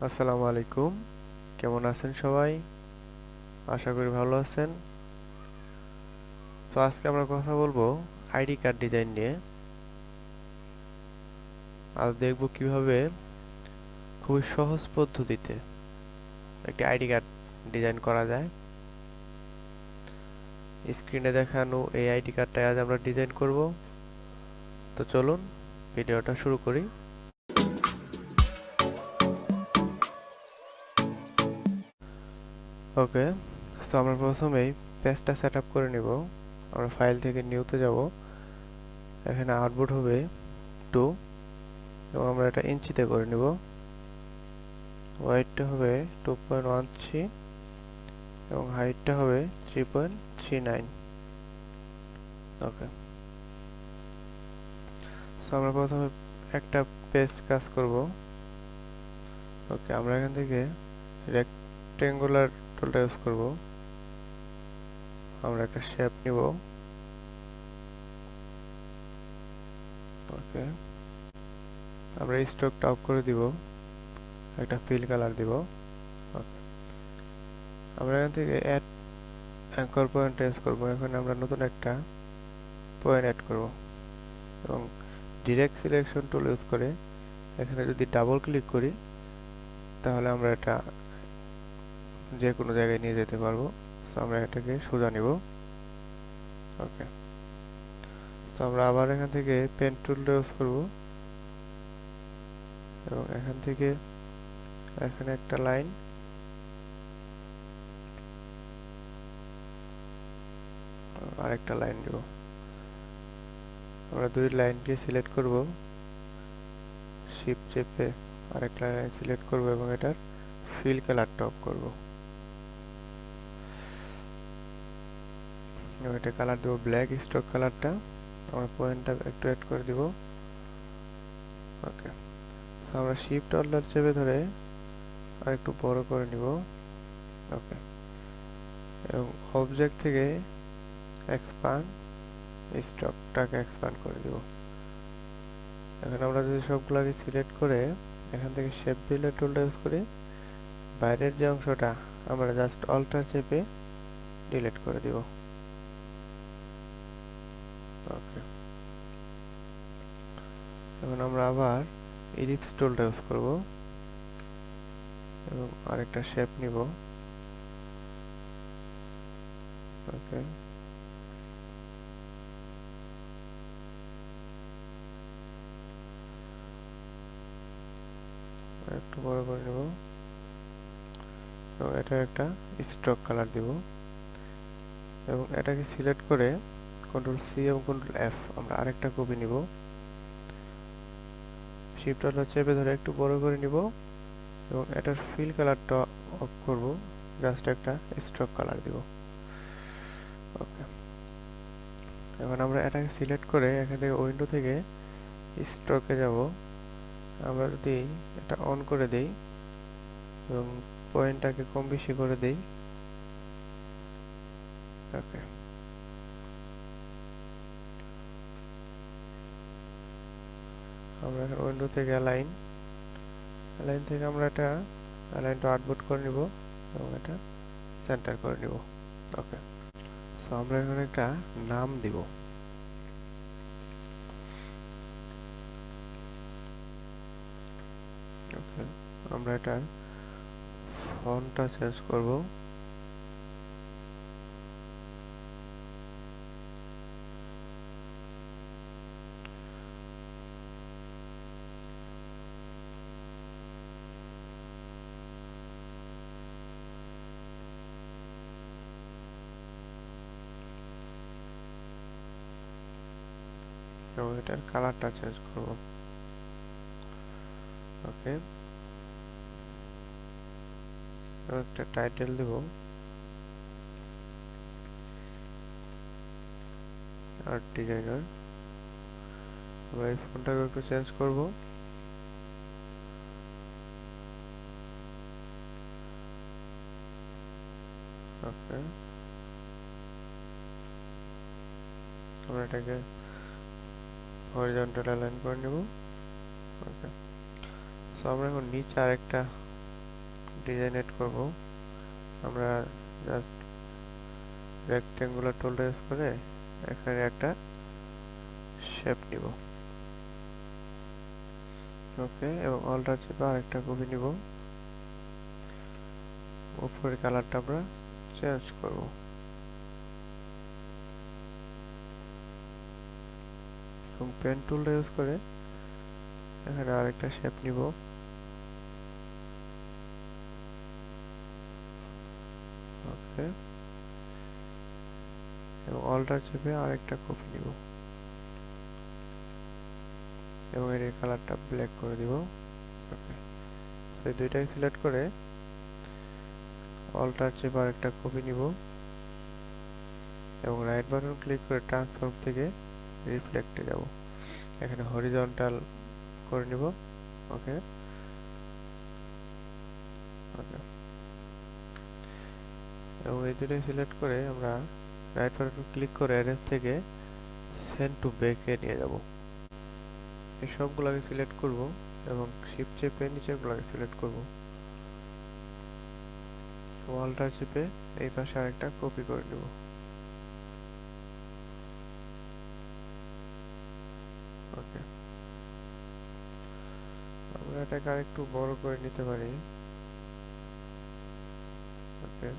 আসসালামু আলাইকুম। কেমন আছেন সবাই? আশা করি ভালো আছেন। তো আজকে আমরা কথা বলবো আইডি কার্ড ডিজাইন নিয়ে। আজ দেখব কিভাবে খুবই সহজ পদ্ধতিতে একটি আইডি কার্ড ডিজাইন করা যায়। স্ক্রিনে দেখানো এই আইডি কার্ডটাই আজ আমরা ডিজাইন করব। তো চলুন ভিডিওটা শুরু করি। ওকে, তো আমরা প্রথমেই পেজটা সেট আপ করে নিব। আমরা ফাইল থেকে নিউতে যাব। এখানে আউটপুট হবে 2 এবং আমরা এটা ইঞ্চিতে করে নিব। ওয়েটটা হবে 2.13 এবং হাইটটা হবে 3.39। ওকে, সো আমরা প্রথমে একটা পেজ কাজ করব। ওকে, আমরা এখান থেকে রেক্টেঙ্গুলার টুলটা ইউজ করব। আমরা একটা শেপ নিব। ওকে, আমরা স্ট্রোকটা অফ করে দিব, একটা ফিল কালার দিব। ওকে, আমরা এখান থেকে অ্যাড অ্যাঙ্কর পয়েন্ট ইউজ করব। এখন আমরা নতুন একটা পয়েন্ট অ্যাড করব এবং ডিরেক্ট সিলেকশন টুল ইউজ করে এখানে যদি ডাবল ক্লিক করি তাহলে আমরা এটা যে কোনো জায়গায় নিয়ে যেতে পারবো। সো আমরা এটাকে সোজা নিব। ওকে, তো আমরা আবার এখান থেকে পেন টুলটা ইউজ করব এবং এখান থেকে এখানে একটা লাইন, আরেকটা লাইন দিব। আমরা দুই লাইনকে সিলেক্ট করব, শিফট চেপে আরেকটা লাইন সিলেক্ট করব এবং এটার ফিল কালারটা অফ করব এবং এটা কালার দেব ব্ল্যাক স্ট্রোক কালারটা। আমরা পয়েন্টটা একটু অ্যাড করে দিব। ওকে, তো আমরা শিফট অল্টার চেপে ধরে আর একটু বড় করে নিব। ওকে, এবং অবজেক্ট থেকে এক্সপান্ড স্ট্রোকটাকে এক্সপান্ড করে দিব। এখন আমরা যদি সবগুলোকে সিলেক্ট করে এখান থেকে শেপ বিল্ডার টুলটা ইউজ করি, বাইরের যে অংশটা আমরা জাস্ট অল্টার চেপে ডিলিট করে দিব। ওকে, এখন আমরা আবার ইলিপস টুলটা ইউজ করব এবং আরেকটা শেপ নিব। ওকে, একটু বড় করে নেব এবং এটা একটা স্ট্রোক কালার দিব এবং এটাকে সিলেক্ট করে কন্ট্রোল সি এবং কন্ট্রোল এফ আমরা আরেকটা কপি নিব। শিফট অল্টার চেপে ধরে একটু বড় করে নিব এবং এটার ফিল কালারটা অফ করব, জাস্ট একটা স্ট্রোক কালার দিব। ওকে, এখন আমরা এটাকে সিলেক্ট করে এখান থেকে উইন্ডো থেকে স্ট্রোকে যাব। আমরা যদি এটা অন করে দেই এবং পয়েন্টটাকে কম বেশি করে দেই। ওকে, আমরা এখন উইন্ডো থেকে অ্যালাইন থেকে আমরা এটা অ্যালাইনটা আউটপুট করে নিব এবং এটা সেন্টার করে নিব। ওকে, সো আমরা এখন একটা নাম দিব। ওকে, আমরা এটা ফন্টটা চেঞ্জ করব। এবং এটার কালারটা চেঞ্জ করব। ওকে, এবং একটা টাইটেল দেব আর্ট ডিজাইনার। আমরা এই ফন্টটাকে একটু চেঞ্জ করব। ওকে, আমরা এটাকে হরিজন্টাল অ্যালাইন করে নেব। ওকে, সো আমরা এখন নিচে আরেকটা ডিজাইন এড করব। আমরা জাস্ট রেক্টেঙ্গুলার টুলটা ইউজ করে এখানে একটা শেপ নিব। ওকে, এবং অল্টার চেপে আরেকটা কপি নিব। উপরের কালারটা আমরা চেঞ্জ করব। এবং পেন টুলটা ইউজ করে এখানে আরেকটা শেপ নিব। ওকে, এবং অল্টার চেপে আরেকটা কপি নিব এবং এর কালারটা ব্ল্যাক করে দিব। ওকে, সেই দুইটাই সিলেক্ট করে অল্টার চেপে আরেকটা কপি নিব এবং রাইট বাটন ক্লিক করে ট্রান্সফর্ম থেকে রিফ্লেক্টে যাব। এখানে হরিজন্টাল করে নিব। ওকে, ওকে, এবং এই দুটোই সিলেক্ট করে আমরা রাইট বাটন ক্লিক করে অ্যারেঞ্জ থেকে সেন্ড টু ব্যাকে নিয়ে যাব। এই সবগুলোকে সিলেক্ট করব এবং শিফট চেপে নিচেরগুলোকে সিলেক্ট করব। অল্টার চেপে এই পাশে আরেকটা কপি করে নেব। ওকে, আমরা এটাকে আরেকটু বড় করে নিতে পারি। ওকে,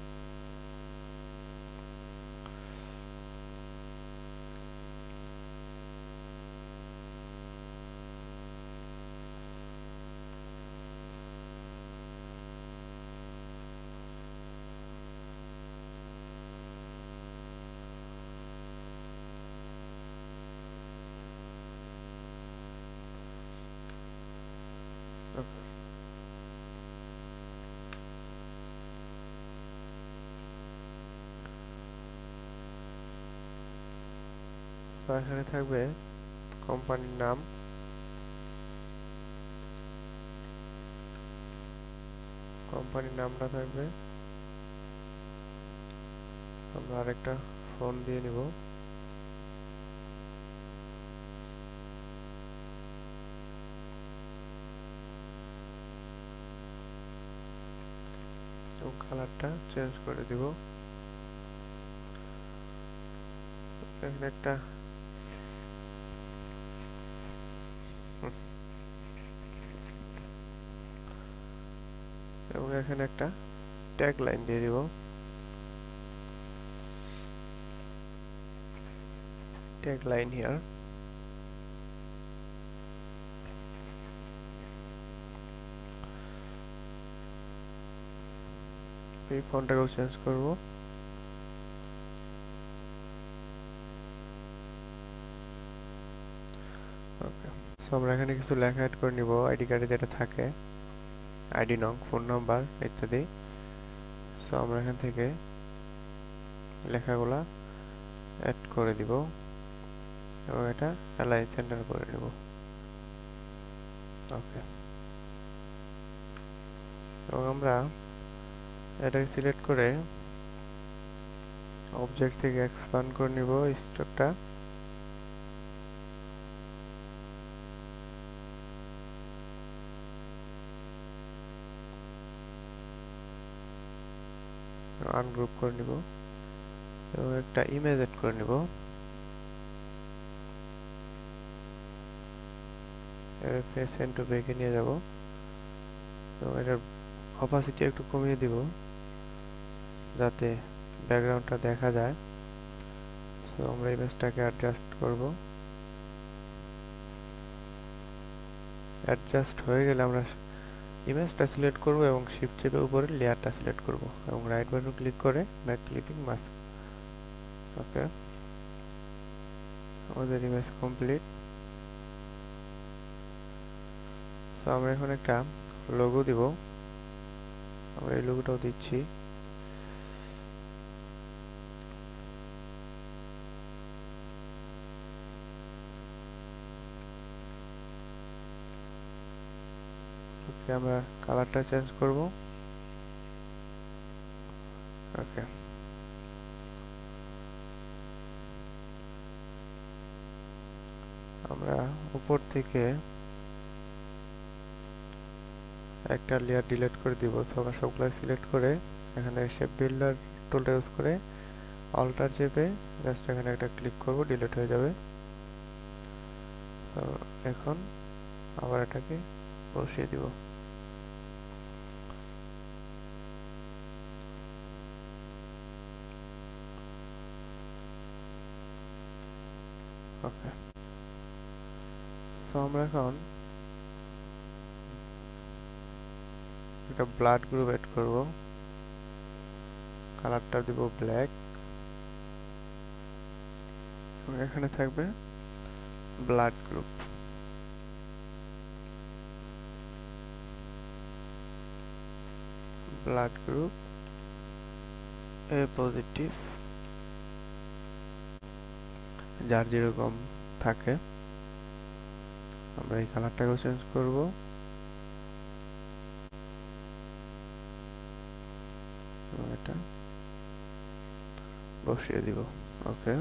ওকে। তো এখানে থাকবে কোম্পানির নাম, কোম্পানির নামটা থাকবে। আমরা আরেকটা ফোন দিয়ে নিব। এবং কালারটা চেঞ্জ করে দিব। এখানে একটা এবং এখানে একটা ট্যাগ লাইন দিয়ে দিব। Tag line here. এই ফন্টটাকেও চেঞ্জ করব। ওকে, সো আমরা এখানে কিছু লেখা অ্যাড করে নিব। আইডি কার্ডে যেটা থাকে, আইডি নং, ফোন নাম্বার ইত্যাদি। সো আমরা এখান থেকে লেখাগুলা অ্যাড করে দিব এবং এটা অ্যালাইন সেন্টার করে নেব। ওকে, এবং আমরা এটাকে সিলেক্ট করে অবজেক্ট থেকে এক্সপান্ড করে নিব স্ট্রোকটা। আনগ্রুপ করে নিব এবং একটা ইমেজ এড করে নিব। সেন্ড টু ব্যাকে নিয়ে যাব এবং এটার অপাসিটি একটু কমিয়ে দিব যাতে ব্যাকগ্রাউন্ডটা দেখা যায়। সো আমরা ইমেজটাকে অ্যাডজাস্ট করব। অ্যাডজাস্ট হয়ে গেলে আমরা ইমেজটা সিলেক্ট করব এবং শিফট চেপে উপরে লেয়ারটা সিলেক্ট করব এবং রাইট বাটন ক্লিক করে ব্যাক ক্লিপিং মাস্ক। ওকে, আমাদের ইমেজ কমপ্লিট। সো আমরা এখন একটা লোগো দিব। আমরা এই লোগোটাও দিচ্ছি। ওকে, আমরা কালারটা চেঞ্জ করব। ওকে, আমরা উপর থেকে একটা লেয়ার ডিলিট করে দিব। তো আমরা সবগুলো সিলেক্ট করে এখানে শেপ বিল্ডার টুলটা ইউজ করে অল্টার চেপে জাস্ট এখানে একটা ক্লিক করব, ডিলিট হয়ে যাবে। তো এখন আবার এটাকে বসিয়ে দিব। ওকে, সো আমরা এখন একটা ব্লাড গ্রুপ এড করব। কালারটা দিব ব্ল্যাক, এখানে থাকবে ব্লাড গ্রুপ। ব্লাড গ্রুপ এ পজিটিভ, যার যেরকম থাকে। আমরা এই কালারটাকেও চেঞ্জ করব। এটা বসিয়ে দিব। ওকে,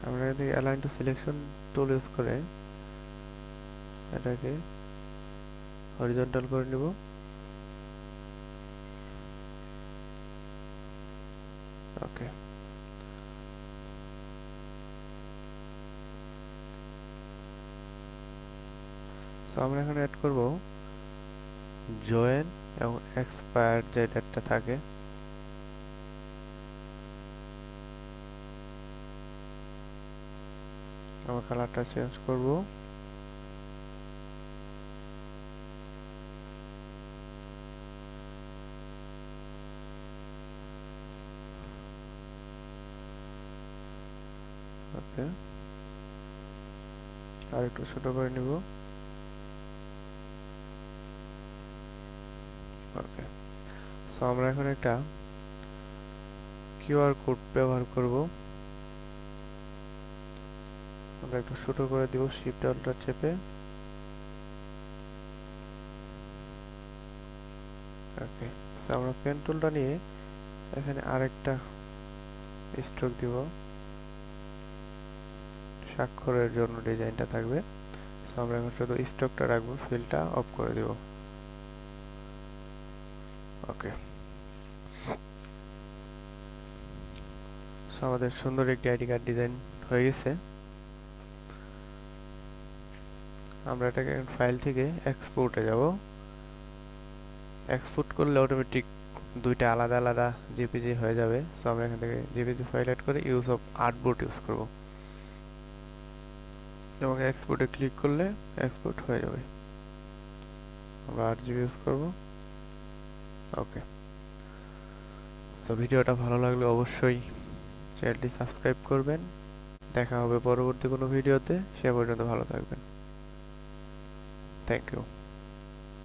আমরা এদিকে align two selection tool use করে এটাকে হরিজন্টাল করে নিব। ওকে, সো আমরা এখানে অ্যাড করব জয়েন এবং এক্সপায়ার যে ডেটটা থাকে। আমরা কালারটা চেঞ্জ করব। ওকে, আর একটু ছোট করে নিব। ওকে, সো আমরা এখন একটা কিউআর কোড ব্যবহার করব। আমরা একটু ছোট করে দিব, শিফট অল্টার চেপে। ওকে, সো আমরা পেন টুলটা নিয়ে এখানে আরেকটা স্ট্রোক দিব। স্বাক্ষরের জন্য ডিজাইনটা থাকবে। সো আমরা এখন শুধু স্ট্রোকটা রাখবো, ফিলটা অফ করে দিব। ওকে, সো আমাদের সুন্দর একটি আইডি কার্ড ডিজাইন হয়ে গেছে। আমরা এটাকে ফাইল থেকে এক্সপোর্টে যাব। এক্সপোর্ট করলে অটোমেটিক দুইটা আলাদা আলাদা জেপিজি হয়ে যাবে। সো আমরা এখান থেকে জেপিজি ফাইল অ্যাড করে ইউজ অফ আর্টবোর্ড ইউজ করব এবং এক্সপোর্টে ক্লিক করলে এক্সপোর্ট হয়ে যাবে। আমরা আরজিবি ইউজ করব। ওকে, সো ভিডিওটা ভালো লাগলে অবশ্যই চ্যানেলটি সাবস্ক্রাইব করবেন। দেখা হবে পরবর্তী কোনো ভিডিওতে। সে পর্যন্ত ভালো থাকবেন। Thank you.